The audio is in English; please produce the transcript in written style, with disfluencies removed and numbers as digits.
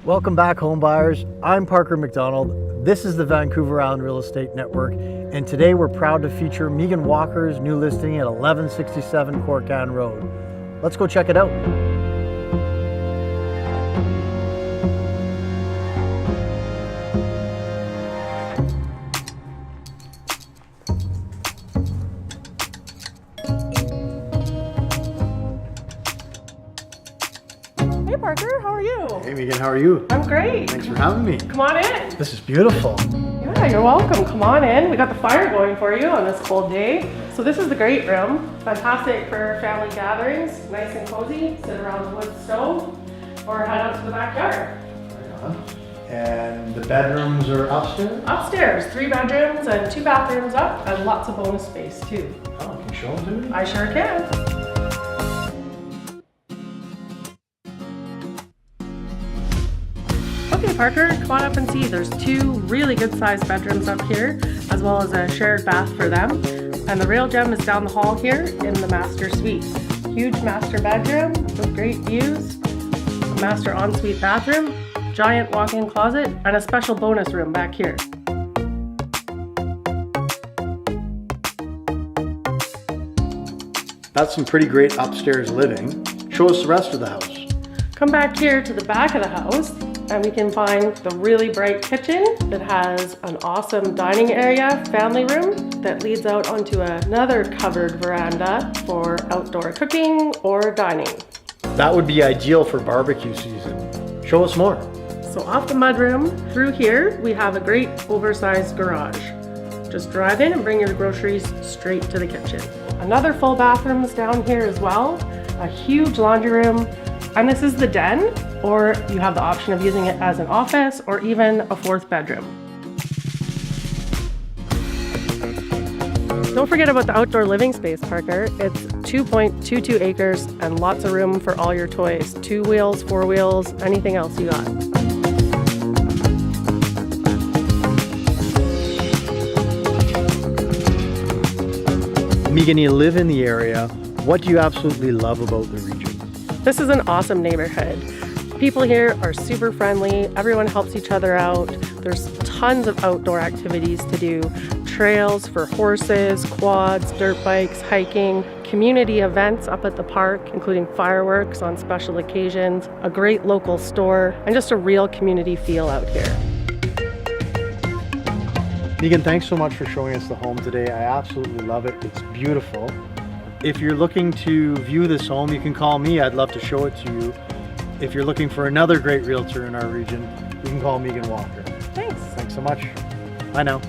Welcome back, home buyers. I'm Parker McDonald. This is the Vancouver Island Real Estate Network, and today we're proud to feature Megan Walker's new listing at 1167 Corcan Road. Let's go check it out. Hey Parker, how are you? Hey Megan, how are you? I'm great. Thanks for having me. Come on in. This is beautiful. Yeah, you're welcome. Come on in. We got the fire going for you on this cold day. So this is the great room. Fantastic for family gatherings. Nice and cozy. Sit around the wood stove or head out to the backyard. And the bedrooms are upstairs? Upstairs, 3 bedrooms and 2 bathrooms up and lots of bonus space too. Oh, can you show them to me? I sure can. Okay, Parker, come on up and see. There's 2 really good sized bedrooms up here, as well as a shared bath for them. And the real gem is down the hall here in the master suite. Huge master bedroom with great views, a master ensuite bathroom, giant walk-in closet, and a special bonus room back here. That's some pretty great upstairs living. Show us the rest of the house. Come back here to the back of the house and we can find the really bright kitchen that has an awesome dining area, family room that leads out onto another covered veranda for outdoor cooking or dining. That would be ideal for barbecue season. Show us more. So off the mudroom through here, we have a great oversized garage. Just drive in and bring your groceries straight to the kitchen. Another full bathroom is down here as well, a huge laundry room, and this is the den, or you have the option of using it as an office or even a 4th bedroom. Don't forget about the outdoor living space, Parker. It's 2.22 acres and lots of room for all your toys. 2 wheels, 4 wheels, anything else you got. Megan, you live in the area. What do you absolutely love about the region? This is an awesome neighborhood. People here are super friendly. Everyone helps each other out. There's tons of outdoor activities to do. Trails for horses, quads, dirt bikes, hiking, community events up at the park, including fireworks on special occasions, a great local store, and just a real community feel out here. Megan, thanks so much for showing us the home today. I absolutely love it. It's beautiful. If you're looking to view this home, you can call me. I'd love to show it to you. If you're looking for another great realtor in our region, you can call Megan Walker. Thanks. Thanks so much. Bye now.